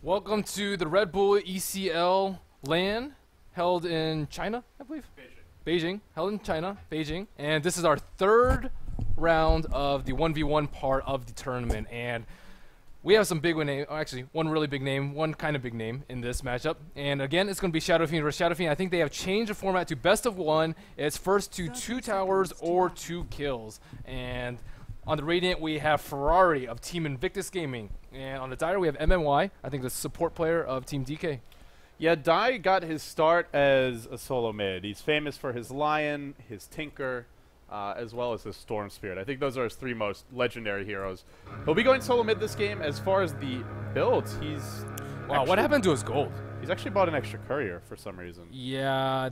Welcome to the RedBull ECL LAN, held in China, I believe? Beijing. Held in China, Beijing. And this is our third round of the 1v1 part of the tournament. And we have some big name, actually one really big name, one kind of big name in this matchup. And again, it's going to be Shadow Fiend versus Shadow Fiend. I think they have changed the format to best of one. It's first to 2 towers or 2 kills. And on the Radiant, we have Ferrari of Team Invictus Gaming. And on the Dire, we have MMY, I think the support player of Team DK. Yeah, Dai got his start as a solo mid. He's famous for his Lion, his Tinker, as well as his Storm Spirit. I think those are his 3 most legendary heroes. He'll be going solo mid this game. As far as the builds, he's... Wow, what happened to his gold? He's actually bought an extra courier for some reason. Yeah,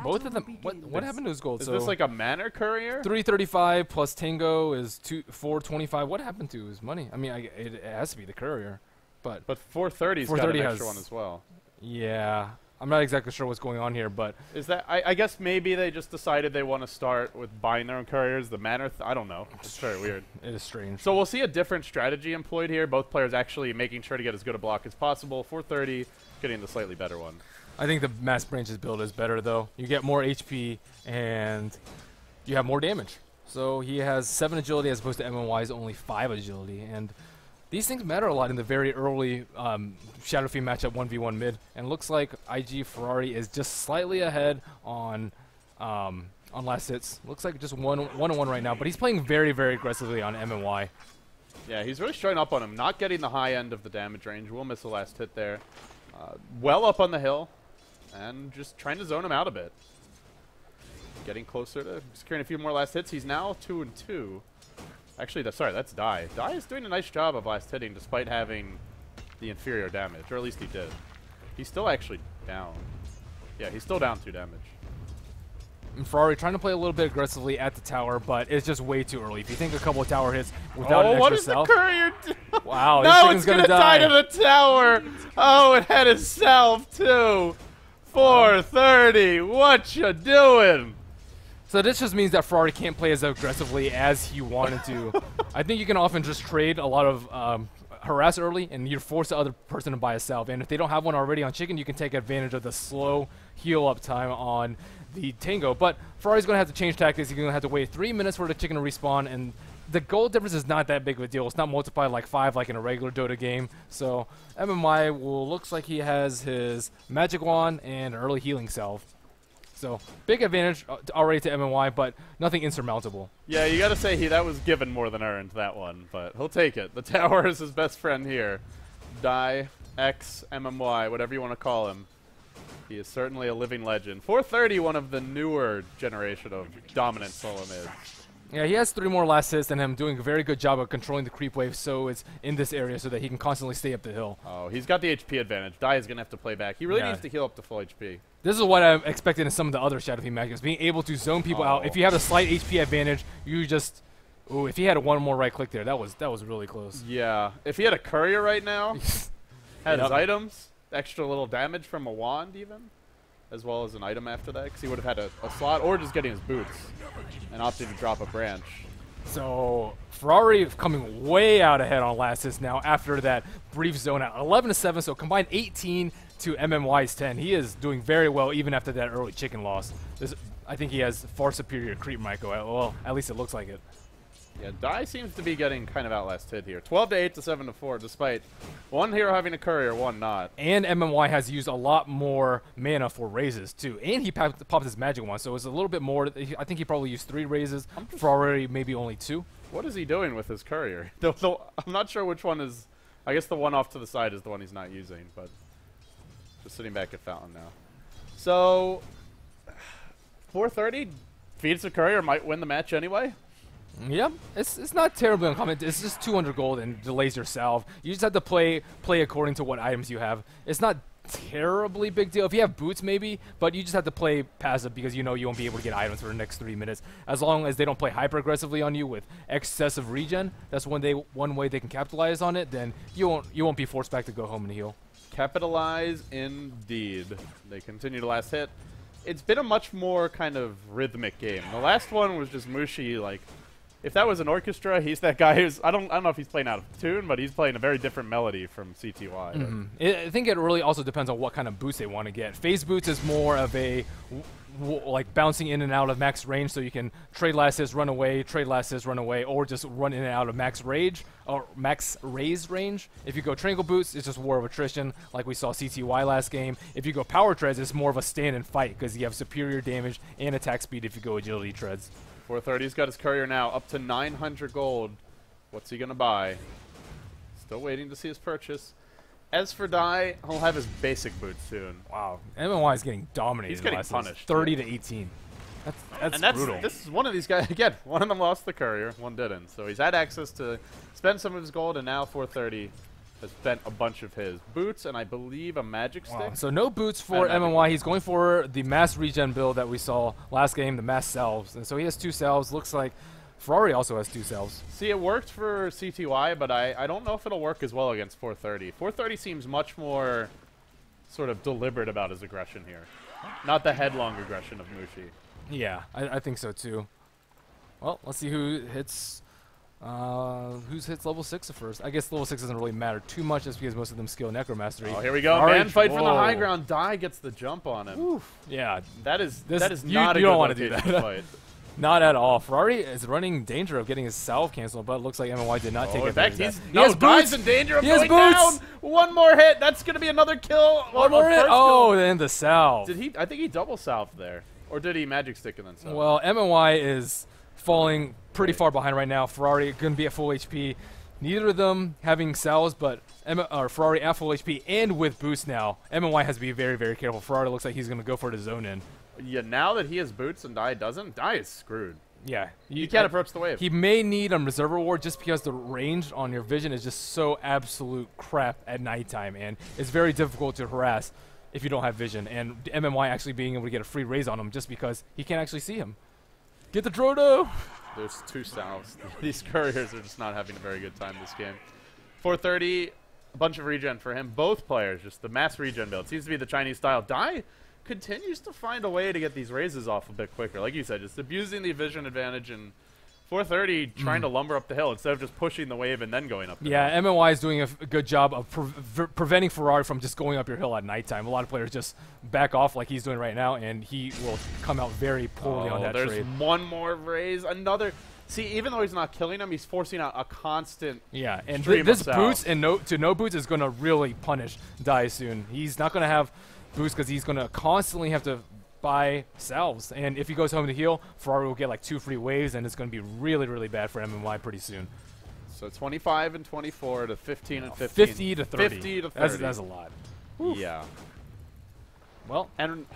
both of them. What happened to his gold? Is this like a Manor courier? 335 plus Tango is 425. What happened to his money? I mean, it has to be the courier, but 430's got an extra one as well. Yeah, I'm not exactly sure what's going on here, but is that? I guess maybe they just decided they want to start with buying their own couriers. The Manor, I don't know. It's very weird. It is strange. So we'll see a different strategy employed here. Both players actually making sure to get as good a block as possible. 430. Getting the slightly better one. I think the Mass Branches build is better, though. You get more HP, and you have more damage. So he has 7 agility as opposed to MMY's only 5 agility. And these things matter a lot in the very early Shadow Fiend matchup 1v1 mid. And looks like IG Ferrari is just slightly ahead on last hits. Looks like just 1-1 right now, but he's playing very, very aggressively on MMY. Yeah, he's really straight up on him. Not getting the high end of the damage range. Will miss the last hit there. Well up on the hill, and just trying to zone him out a bit. Getting closer to securing a few more last hits. He's now 2-2. Actually, that's Dai. Dai is doing a nice job of last hitting despite having the inferior damage, or at least he did. He's still actually down. Yeah, he's still down 2 damage. And Ferrari trying to play a little bit aggressively at the tower, but it's just way too early. If you think a couple of tower hits without an extra what is self, the courier do? Wow, no, this it's gonna die to the tower. Oh, it had his self too. 430. What you doing? So this just means that Ferrari can't play as aggressively as he wanted to. I think you can often just trade a lot of harass early, and you force the other person to buy a salve. And if they don't have one already on Chicken, you can take advantage of the slow heal up time on the Tango. But Ferrari's going to have to change tactics. He's going to have to wait 3 minutes for the Chicken to respawn, and the gold difference is not that big of a deal. It's not multiplied like 5 like in a regular Dota game. So MMY looks like he has his Magic Wand and early healing salve. So big advantage already to MMY, but nothing insurmountable. Yeah, you got to say that was given more than earned, that one. But he'll take it. The tower is his best friend here. Dai, X, MMY, whatever you want to call him. He is certainly a living legend. 430, one of the newer generation of dominant solo mids. Yeah, he has 3 more last hits than him, doing a very good job of controlling the creep wave, so it's in this area so that he can constantly stay up the hill. Oh, he's got the HP advantage. Dai is going to have to play back. He really needs to heal up to full HP. This is what I'm expecting in some of the other Shadow Fiend matchups, being able to zone people out. If you have a slight HP advantage, you just... Ooh, if he had one more right click there, that was really close. Yeah, if he had a courier right now, had his items, extra little damage from a wand even, as well as an item after that, because he would have had a slot, or just getting his boots and opting to drop a branch. So Ferrari coming way out ahead on last hits now after that brief zone out. 11-7, so combined 18 to MMY's 10. He is doing very well even after that early Chicken loss. I think he has far superior creep Maiko. Well, at least it looks like it. Yeah, Dai seems to be getting kind of outlasted here. 12-8 to 7-4, despite one hero having a courier, one not. And MMY has used a lot more mana for raises too, and he popped his magic one, so it's a little bit more. I think he probably used 3 raises. Ferrari maybe only 2. What is he doing with his courier? I'm not sure which one is. I guess the one off to the side is the one he's not using, but just sitting back at Fountain now. So 430 feeds the courier, might win the match anyway. Yeah, it's not terribly uncommon. It's just 200 gold and delays your salve. You just have to play according to what items you have. It's not terribly big deal. If you have boots, maybe, but you just have to play passive because you know you won't be able to get items for the next 3 minutes. As long as they don't play hyper aggressively on you with excessive regen, that's one way they can capitalize on it. Then you won't be forced back to go home and heal. Capitalize indeed. They continue to last hit. It's been a much more kind of rhythmic game. The last one was just mushy, like. if that was an orchestra, he's that guy who's I don't know if he's playing out of tune, but he's playing a very different melody from CTY. I think it really also depends on what kind of boots they want to get. Phase boots is more of a like bouncing in and out of max range, so you can trade last hits, run away, trade last hits, run away, or just run in and out of max rage or max raise range. If you go triangle boots, it's just war of attrition, like we saw CTY last game. If you go power treads, it's more of a stand and fight because you have superior damage and attack speed if you go agility treads. 430's got his courier now up to 900 gold. What's he gonna buy? Still waiting to see his purchase. As for Dai, he'll have his basic boots soon. Wow, MMY is getting dominated. He's getting punished. 30 to 18. That's brutal. This is one of these guys. Again, one of them lost the courier, one didn't. So he's had access to spend some of his gold, and now 430 has spent a bunch of his boots, and I believe a magic stick. Wow. So no boots for MMY. He's going for the mass regen build that we saw last game, the mass salves. And so he has 2 salves. Looks like Ferrari also has 2 salves. See, it worked for CTY, but I don't know if it'll work as well against 430. 430 seems much more sort of deliberate about his aggression here. Not the headlong aggression of Mushi. Yeah, I think so too. Well, let's see who hits level 6 at first. I guess level 6 doesn't really matter too much just because most of them skill Necromastery. Oh, here we go. Man fight for the high ground. Dai gets the jump on him. Oof. Yeah. That is you not a you good don't want to do that. fight. Not at all. Ferrari is running danger of getting his salve canceled, but it looks like MMY did not take advantage of that. He has Dai's in danger of going down. One more hit. That's going to be another kill. One more hit. Oh, then the salve. Did he? I think he double salved there. Or did he magic stick and then salve? Well, MMY is falling pretty far behind right now. Ferrari going to be at full HP. Neither of them having salves, but Ferrari at full HP and with boost now. MMY has to be very, very careful. Ferrari looks like he's going to go for the zone in. Yeah, now that he has boots and Dai doesn't, Dai is screwed. Yeah. You can't approach the wave. He may need a reserve reward just because the range on your vision is just so absolute crap at nighttime, and it's very difficult to harass if you don't have vision. And MMY actually being able to get a free raise on him just because he can't actually see him. Get the Drodo! There's 2 salves. These couriers are just not having a very good time this game. 430, a bunch of regen for him. Both players, just the mass regen build. Seems to be the Chinese style. Dai continues to find a way to get these raises off a bit quicker. Like you said, just abusing the vision advantage, and 430 trying to lumber up the hill instead of just pushing the wave and then going up the hill. Yeah, MMY is doing a good job of preventing Ferrari from just going up your hill at nighttime. A lot of players just back off like he's doing right now, and he will come out very poorly on that trade. There's one more raise, another. See, even though he's not killing him, he's forcing out a constant and stream this of boots and no boots is going to really punish Dai soon. He's not going to have boost because he's going to constantly have to buy salves, and if he goes home to heal, Ferrari will get like 2 free waves, and it's going to be really, really bad for MMY pretty soon. So 25 and 24 to 15 and 15. 50 to 30. 50 to 30. That's a lot. Oof. Yeah. Well, and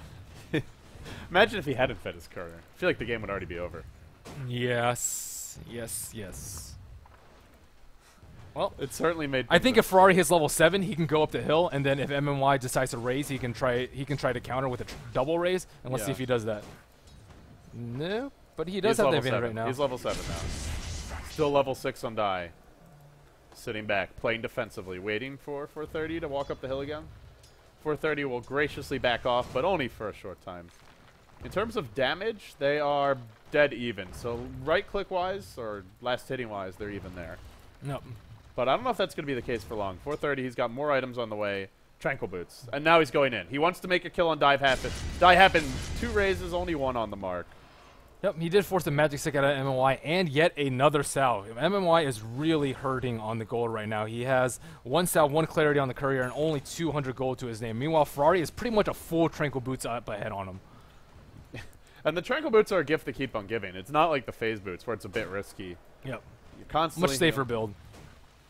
imagine if he hadn't fed his courier. I feel like the game would already be over. Yes. Well, it certainly made. I think if Ferrari hits level 7, he can go up the hill, and then if MMY decides to raise, he can try to counter with a double raise, and let's see if he does that. No, but he does have the advantage right now. He's level 7 now. Still level 6 on Dai. Sitting back, playing defensively, waiting for 430 to walk up the hill again. 430 will graciously back off, but only for a short time. In terms of damage, they are dead even. So right-click wise or last hitting wise, they're even there. Nope. But I don't know if that's going to be the case for long. 430, he's got more items on the way. Tranquil boots. And now he's going in. He wants to make a kill on Dive Happen. Dive Happen, 2 raises, only 1 on the mark. Yep, he did force the magic stick out of MMY, and yet another salve. MMY is really hurting on the gold right now. He has 1 salve, 1 clarity on the courier, and only 200 gold to his name. Meanwhile, Ferrari is pretty much a full Tranquil Boots up ahead on him. And the Tranquil Boots are a gift to keep on giving. It's not like the Phase Boots where it's a bit risky. Yep. You're constantly much safer build.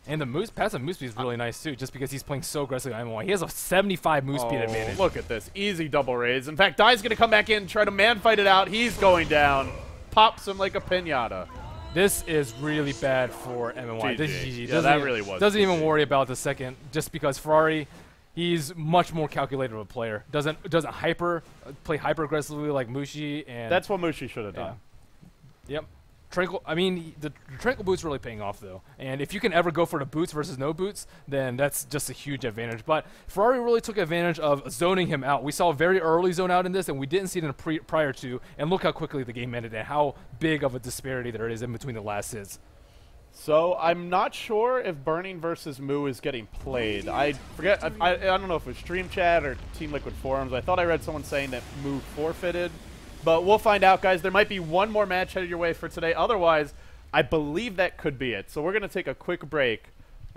And the passive move speed is really nice too, just because he's playing so aggressively on MMY. He has a 75 move speed advantage. Look at this. Easy double raise. In fact, Dai's going to come back in, try to man fight it out. He's going down. Pops him like a pinata. This is really bad for MMY. GG. This is GG. Yeah, that really was Doesn't GG. even worry about the second, just because Ferrari, he's much more calculated of a player. Doesn't play hyper aggressively like Mushi, and that's what Mushi should have done. Yep. the Tranquil Boot's really paying off, though. And if you can ever go for the boots versus no boots, then that's just a huge advantage. But Ferrari really took advantage of zoning him out. We saw a very early zone out in this, and we didn't see it in the prior to. And look how quickly the game ended and how big of a disparity there is in between the last hits. So I'm not sure if Burning versus Moo is getting played. I forget. I don't know if it was Stream Chat or Team Liquid forums. I thought I read someone saying that Moo forfeited. But we'll find out, guys. There might be one more match headed your way for today. Otherwise, I believe that could be it. So we're going to take a quick break.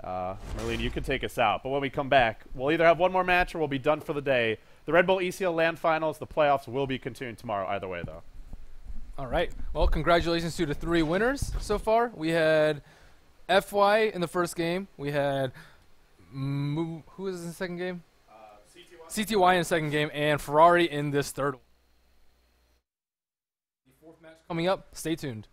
Merlene, you can take us out. But when we come back, we'll either have one more match or we'll be done for the day. The RedBull ECL LAN Finals, the playoffs will be continuing tomorrow either way, though. All right. Well, congratulations to the 3 winners so far. We had FY in the first game. We had who was in the second game? CTY in the second game, and Ferrari in this third one. The 4th match coming up. Stay tuned.